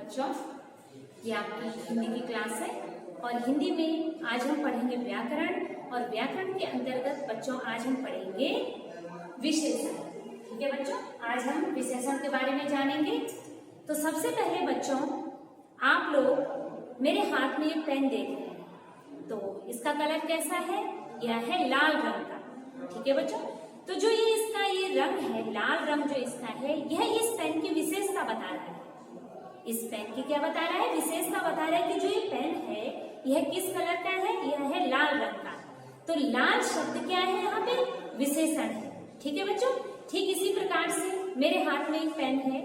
बच्चों, ये आपकी हिंदी की क्लास है और हिंदी में आज हम पढ़ेंगे व्याकरण और व्याकरण के अंतर्गत बच्चों आज हम पढ़ेंगे विशेषण। ठीक है बच्चों, आज हम विशेषण के बारे में जानेंगे। तो सबसे पहले बच्चों, आप लोग मेरे हाथ में ये पेन देख रहे हैं, तो इसका कलर कैसा है? यह है लाल रंग का। ठीक है बच्चों, तो जो ये इसका ये रंग है, लाल रंग जो इसका है, यह इस पेन की विशेषता बता रहा है। इस पेन की क्या बता रहा है? विशेषता बता रहा है कि जो ये पेन है यह किस कलर का है? यह है लाल रंग का। तो लाल शब्द क्या है? यहाँ पे विशेषण है। ठीक है बच्चों, ठीक इसी प्रकार से मेरे हाथ में एक पेन है,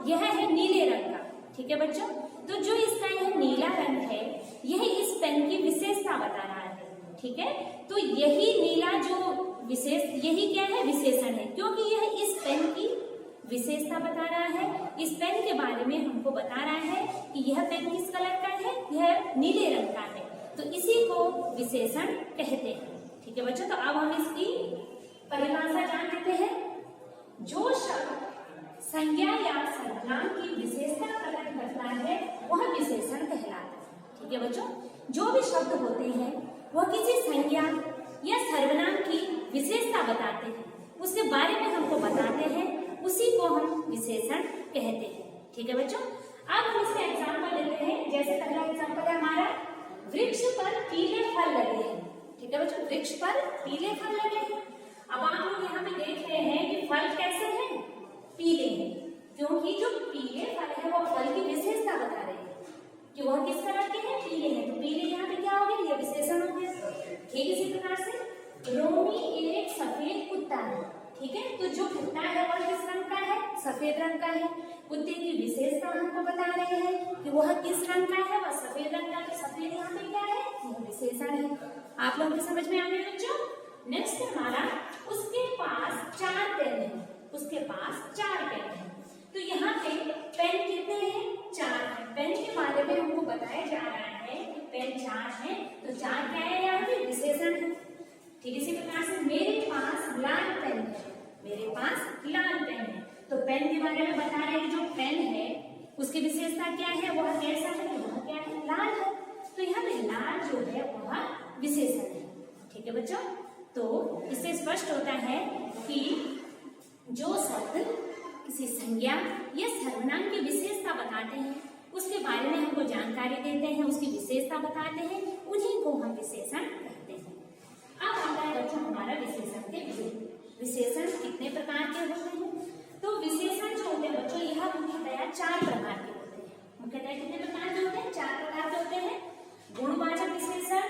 यह है नीले रंग का। ठीक है बच्चों, तो जो इसका यह नीला रंग है यह इस पेन की विशेषता बता रहा है। ठीक है, तो यही नीला जो यही क्या है? विशेषण है, क्योंकि यह इस पेन की विशेषता बता रहा है। इस पेन के बारे में हमको बता रहा है कि यह पेन किस कलर का है? यह नीले रंग का है, तो इसी को विशेषण कहते हैं। ठीक है बच्चों, तो अब हम इसकी परिभाषा जान लेते हैं। जो शब्द संज्ञा या सर्वनाम की विशेषता प्रकट करता है वह विशेषण कहलाता है। ठीक है बच्चों, जो भी शब्द होते हैं वह किसी संज्ञा या सर्वनाम की विशेषता बताते हैं, उसके बारे में हमको बताते हैं, उसी को हम विशेषण कहते हैं। ठीक है बच्चों, अब हम इसका एग्जाम्पल लेते हैं। जैसे पहला एग्जाम्पल है हमारा, वृक्ष पर पीले फल लगे हैं। ठीक है बच्चों, वृक्ष पर पीले फल लगे हैं। अब आप लोग यहाँ पे देख रहे हैं कि फल कैसे हैं? पीले हैं, क्योंकि जो पीले फल है वो फल की विशेषता बता रहे हैं कि वह किस तरह के हैं? पीले हैं। तो पीले यहाँ पे क्या हो गया? ये विशेषण हो गया। ठीक इसी प्रकार से रोमी एक सफेद कुत्ता है। ठीक है, तो जो कुत्ता है वह किस रंग का है? सफेद रंग का है। कुत्ते की विशेषता हमको बता रहे हैं कि वह किस रंग का है? वह सफेद रंग का। तो सफेद यहाँ पे क्या है? यह विशेषण है। आप लोगों को समझ में आ गया बच्चों? नेक्स्ट हमारा, उसके पास 4 पेन है। उसके पास 4 पेन है। तो यहाँ पे पेन कितने हैं? 4 है। पेन के बारे में हमको बताया जा रहा है कि पेन 4 है, तो 4 क्या है? यहाँ पे विशेषण है। ठीक इसी प्रकार से मेरे पास लाल पेन है। मेरे पास लाल पेन है, तो पेन के बारे में बता रहे हैं कि जो पेन है उसकी विशेषता क्या है? वह कैसा है? वह क्या है? लाल है। तो यहाँ पे लाल जो है वह विशेषण है। ठीक है बच्चों, तो इससे स्पष्ट होता है कि जो शब्द किसी संज्ञा या सर्वनाम की विशेषता बताते हैं, उसके बारे में हमको जानकारी देते हैं, उसकी विशेषता बताते हैं, उन्हीं को हम विशेषण कहते हैं। अब आता है बच्चों हमारा विशेषण के विशेषण कितने प्रकार के होते हैं? तो विशेषण जो होते हैं बच्चों, यह मुख्यतया 4 प्रकार के होते हैं। मुख्यतया कितने प्रकार के होते हैं? 4 प्रकार के होते हैं। गुणवाचक विशेषण,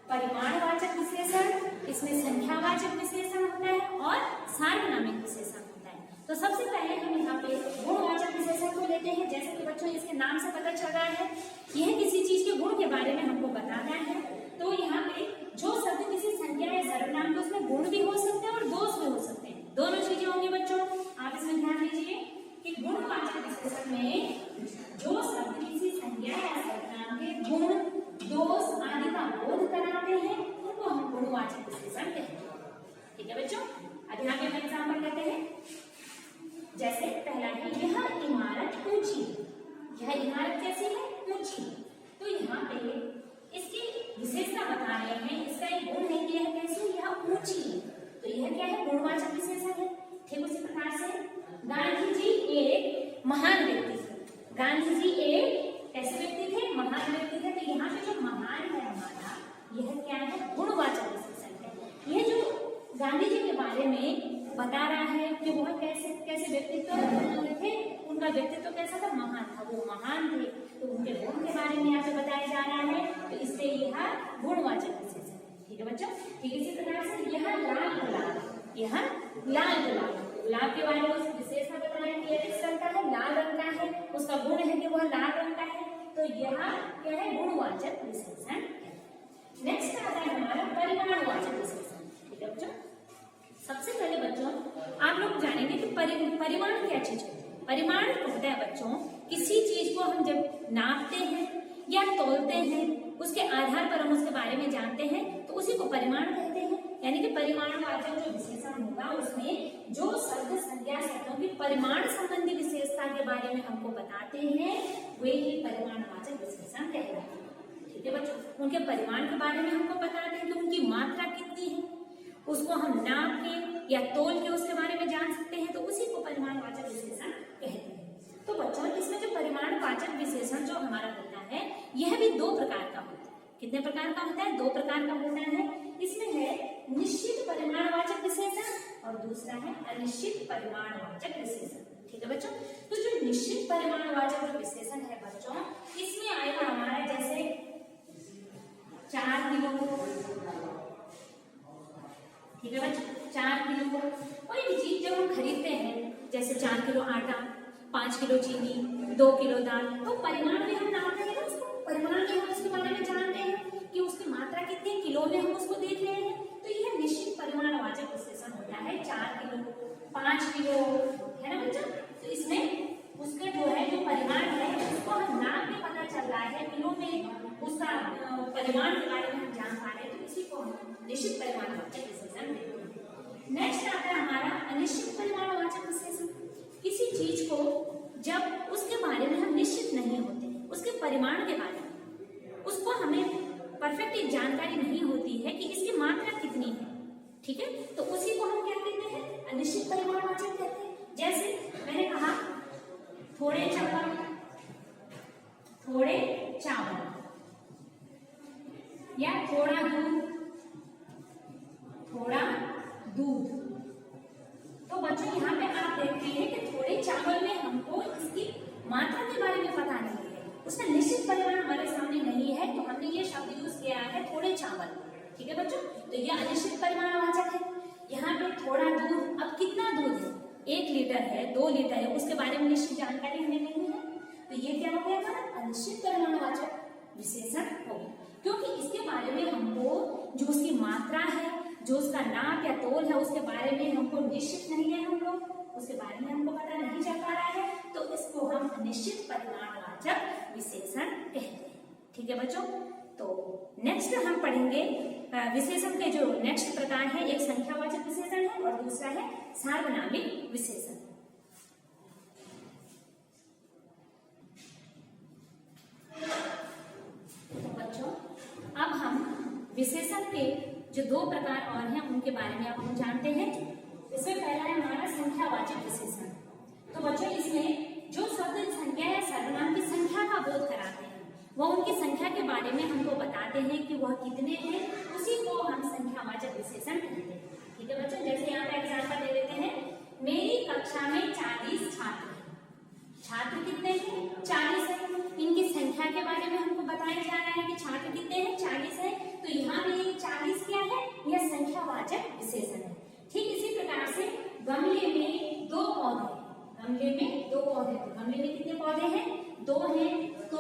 परिमाणवाचक विशेषण, इसमें संख्यावाचक विशेषण होता है और सार्वनामिक विशेषण होता है। तो सबसे पहले हम यहाँ पे गुणवाचक विशेषण को लेते हैं। जैसे कि बच्चों इसके नाम से पता चल रहा है, यह किसी चीज के गुण के बारे में हमको बताना है। तो यहाँ पे जो शब्द किसी संज्ञा या सर्वनाम के, उसमें गुण भी हो सकते हैं और दोष भी हो सकते हैं। दोनों चीजें होंगी बच्चों, आप इसमें ध्यान दीजिए कि गुणवाचक विशेषण में जो शब्द किसी संज्ञा या सर्वनाम के गुण, दोष आदि का बोध कराते हैं उनको हम गुणवाचक विशेषण कहते हैं। ठीक है बच्चों, अब यहाँ पे हम एग्जाम्पल लेते हैं। जैसे पहला है, यह इमारत ऊंची है। यह इमारत कैसी है? ऊंची। तो यहाँ पे इसकी विशेषता बता रहे हैं, इसका एक गुण है कि यह कैसी? यह ऊंची है। तो यह क्या है? गुणवाचक विशेषण है। ठीक उसी प्रकार से गांधी जी एक महान व्यक्ति थे। गांधी जी एक कैसे व्यक्ति थे? महान व्यक्ति थे। तो यहाँ पे जो महान है हमारा, यह क्या है? गुणवाचक विशेषण है। यह जो गांधी जी के बारे में बता रहा है कि वह कैसे कैसे व्यक्तित्व थे, उनका व्यक्तित्व कैसा था? महान था। वो महान थे, तो उनके गुण के बारे में यहाँ पे बताया जा रहा है, तो इससे यह गुणवाचक विशेषण है। ठीक है बच्चों, ठीक इसी प्रकार से यह लाल गुलाब, यह लाल गुलाब, गुलाब के बारे में उसकी विशेषता बताया कि यह किस रंग का है? लाल रंग का है। उसका गुण है कि वह लाल रंग का है, तो यह क्या है? गुणवाचक विशेषण है। नेक्स्ट आता है हमारा परिमाणवाचक विशेषण। ठीक है बच्चों, सबसे पहले बच्चों आप लोग जानेंगे कि परिमाण क्या चीज है। परिमाण होता है बच्चों, किसी चीज को हम जब नापते हैं या तोलते हैं, उसके आधार पर हम उसके बारे में जानते हैं, तो उसी को परिमाण कहते हैं। यानी कि परिमाणवाचक जो विशेषण होगा उसमें जो शब्द संज्ञा शब्दों की परिमाण संबंधी विशेषता के बारे में हमको बताते हैं वे ही परिमाणवाचक विशेषण कहलाते हैं। ठीक है बच्चों, उनके परिमाण के बारे में हमको बताते हैं कि उनकी मात्रा कितनी है, उसको हम नाप के या तोल के उसके बारे में जान सकते हैं, तो उसी को परिमाणवाचक विशेषण कहते हैं। तो बच्चों इसमें जो परिमाणवाचक विशेषण जो हमारा होता है यह भी दो प्रकार का होता है। कितने प्रकार का होता है? दो प्रकार का होता है। इसमें है निश्चित परिमाणवाचक विशेषण और दूसरा है अनिश्चित परिमाणवाचक विशेषण। ठीक है बच्चों, तो जो निश्चित परिमाणवाचक जो विशेषण है बच्चों, इसमें आएगा हमारा जैसे 4 किलो। ठीक है बच्चों, 4 किलो कोई भी चीज जब हम खरीदते हैं, जैसे 4 किलो आटा, 5 किलो चीनी, 2 किलो दाल, तो परिमाण में हम नापते हैं, उसको परिमाण में हम उसके बारे में जानते हैं कि उसकी मात्रा कितनी किलो में हम उसको देख रहे हैं। तो यह निश्चित परिमाणवाचक विशेषण होता है। 4 किलो, 5 किलो, है ना बच्चों। तो इसमें उसका जो है जो परिमाण है उसको हम नाप के पता चल रहा है, किलो में उसका परिमाण के बारे में हम जान पा रहे हैं, तो इसी को हम निश्चित परिमाणवाचक विशेषण कहते हैं। नेक्स्ट आता है हमारा अनिश्चित परिमाणवाचक विशेषण। किसी चीज को जब उसके बारे में हम निश्चित नहीं होते, उसके परिमाण के बारे में उसको हमें परफेक्ट एक जानकारी नहीं होती है कि इसकी मात्रा कितनी है। ठीक है, तो उसी को हम क्या कहते हैं? अनिश्चित परिमाणवाचक कहते हैं। जैसे मैंने कहा थोड़े चावल या थोड़ा दूध। तो बच्चों यहाँ पे आप देखते हैं कि थोड़े चावल में हमको इसकी मात्रा के बारे में पता नहीं है, उसका निश्चित परिमाण हमारे सामने नहीं है, तो हमने ये शब्द यूज किया है थोड़े चावल। ठीक है बच्चों, तो ये अनिश्चित परिमाणवाचक है। यहाँ पे थोड़ा दूध, अब कितना दूध है? 1 लीटर है, 2 लीटर है, उसके बारे में निश्चित जानकारी हमें नहीं है, तो ये क्या हो गया हमारा? अनिश्चित परिमाणवाचक विशेषण हो गया, क्योंकि इसके बारे में हमको जो उसकी मात्रा है, जो उसका नाप या तोल है, उसके बारे में हमको निश्चित नहीं है, हम लोग उसके बारे में हमको पता नहीं चल पा रहा है, तो इसको हम अनिश्चित परिमाणवाचक विशेषण कहते हैं। ठीक है बच्चों, तो नेक्स्ट हम पढ़ेंगे विशेषण के जो नेक्स्ट प्रकार है, एक संख्यावाचक विशेषण है और दूसरा है सार्वनामिक विशेषण। तो बच्चों अब हम विशेषण के जो 2 प्रकार और हैं उनके बारे में अब हम जानते हैं। इसमें पहला है हमारा संख्यावाचक विशेषण। तो बच्चों इसमें जो शब्द संख्या या सर्वनाम की संख्या का बोध कराते हैं, वह उनकी संख्या के बारे में हमको बताते हैं कि वह कितने हैं, उसी को हम संख्यावाचक विशेषण कहते हैं। ठीक है बच्चों, जैसे यहाँ पे एग्जाम्पल दे देते हैं, मेरी कक्षा में 40 छात्र हैं। छात्र कितने हैं? 40 है। इनकी संख्या के बारे में हमको बताया जा रहा है कि छात्र कितने हैं? 40 है। तो यहाँ पे 40 क्या है? यह संख्यावाचक विशेषण है। ठीक इसी प्रकार से गमले में 2 पौधे, गमले में 2 पौधे, तो गमले में कितने पौधे हैं? 2 हैं। तो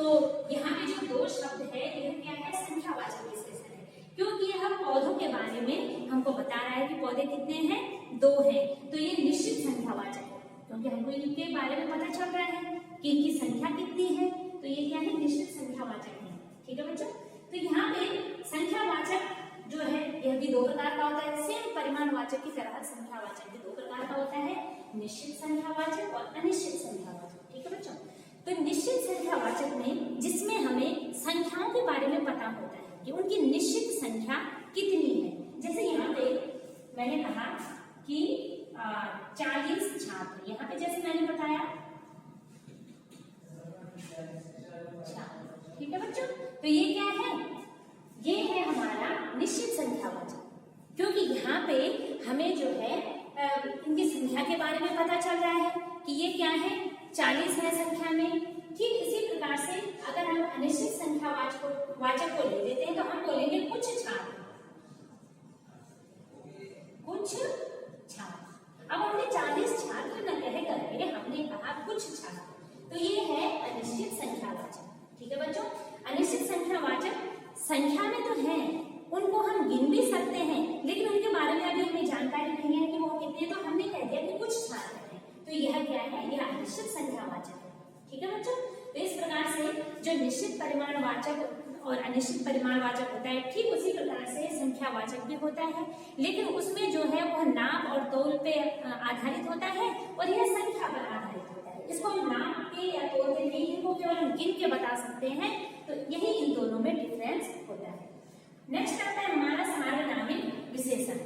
यहाँ पे जो 2 शब्द है यह क्या है? संख्यावाचक विशेषण है, क्योंकि यह पौधों के बारे में हमको बता रहा है कि पौधे कितने हैं? 2 हैं। तो ये निश्चित संख्यावाचक है, क्योंकि हमको इनके बारे में पता चल रहा है कि इनकी संख्या कितनी है, तो ये क्या है? निश्चित संख्यावाचक है। ठीक है बच्चों, तो यहाँ पे संख्यावाचक जो है यह भी 2 प्रकार का होता है। सेम परिमाणवाचक की तरह संख्यावाचक भी 2 प्रकार का होता है, निश्चित संख्यावाचक और अनिश्चित संख्यावाचक। ठीक है बच्चों, तो निश्चित संख्यावाचक में जिसमें हमें संख्याओं के बारे में पता होता है कि उनकी निश्चित संख्या कितनी है। जैसे यहाँ पे मैंने कहा कि 40 छात्र, यहाँ पे जैसे मैंने बताया। ठीक है बच्चों, तो ये क्या है? ये है हमारा निश्चित संख्यावाचक, क्योंकि यहाँ पे हमें जो है इनकी संख्या के बारे में पता चल रहा है कि ये क्या है? 40 है संख्या में। ठीक इसी प्रकार से अगर हम अनिश्चित संख्यावाचक को ले लेते हैं तो हम बोलेंगे कुछ छात्र, कुछ छात्र। अब हमने 40 छात्र न कह करके हमने कहा कुछ छात्र, तो ये है अनिश्चित संख्यावाचक। ठीक है बच्चों, अनिश्चित संख्यावाचक संख्या में तो है, उनको हम गिन भी सकते हैं, लेकिन उनके बारे में अभी हमें जानकारी नहीं है कि वो कितने, तो हमने कह दिया कि कुछ छात्र हैं, तो यह क्या है? यह अनिश्चित संख्यावाचक है। ठीक है बच्चों, तो इस प्रकार से जो निश्चित परिमाणवाचक और अनिश्चित परिमाणवाचक होता है, ठीक उसी प्रकार से संख्यावाचक भी होता है, लेकिन उसमें जो है वह नाप और तौल पे आधारित होता है और यह संख्या पर आधारित होता है। इसको हम नाप इनको केवल हम गिन के बता सकते हैं, तो यही इन दोनों में डिफरेंस होता है। नेक्स्ट आता है हमारा सार्वनामिक विशेषण।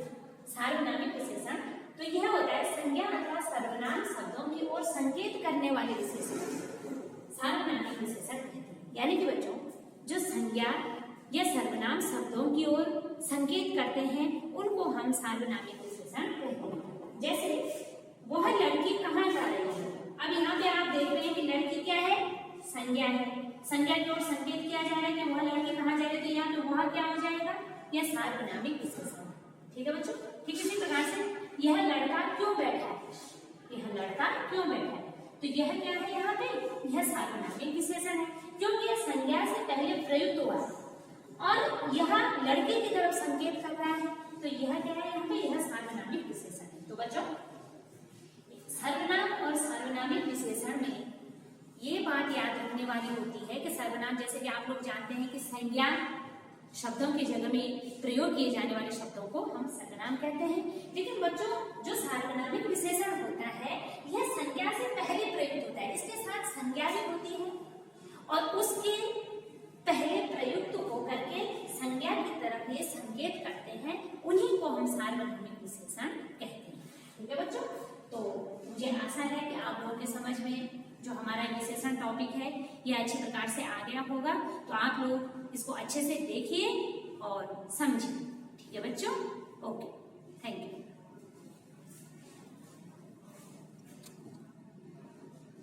सार्वनामिक विशेषण तो यह होता है संज्ञा अथवा सर्वनाम शब्दों की ओर संकेत करने वाले विशेषण सार्वनामिक विशेषण कहते हैं। यानी कि बच्चों जो संज्ञा या सर्वनाम शब्दों की ओर संकेत करते हैं उनको हम सार्वनामिक विशेषण कहते हैं। जैसे वह लड़की कहाँ जा रही है, अब यहाँ पे आप देख रहे हैं कि लड़की क्या है, संज्ञा है। संज्ञा की ओर संकेत किया जा रहा है कि वह लड़की कहाँ जा रही है, तो यहाँ पे वह क्या हो जाएगा, यह सार्वनामिक विशेषण। ठीक है बच्चों, ठीक इसी प्रकार से यह लड़का क्यों बैठा है, यह लड़का क्यों बैठा है, तो यह क्या है यहाँ पे, यह सार्वनामिक विशेषण है क्योंकि यह संज्ञा से पहले प्रयुक्त हुआ और यह लड़के की तरफ संकेत कर रहा है, तो यह क्या है यहाँ पे, यह सार्वनामिक विशेषण है। तो बच्चों सर्वनाम और सार्वनामिक विशेषण में ये बात याद रखने वाली होती है कि सर्वनाम जैसे कि आप लोग जानते हैं कि संज्ञा शब्दों की जगह में प्रयोग किए जाने वाले शब्दों को हम सर्वनाम कहते हैं, लेकिन बच्चों जो सार्वनामिक विशेषण होता है यह संज्ञा से पहले प्रयुक्त होता है, इसके साथ संज्ञा भी होती है और उसके पहले प्रयुक्त होकर के संज्ञा की तरफ ये संकेत करते हैं, उन्हीं को हम सार्वनामिक विशेषण कहते हैं। ठीक है बच्चों, तो मुझे आशा है कि आप लोगों के समझ में जो हमारा विशेषण टॉपिक है ये अच्छी प्रकार से आ गया होगा, तो आप लोग इसको अच्छे से देखिए और समझिए। ठीक है बच्चों, ओके, थैंक यू।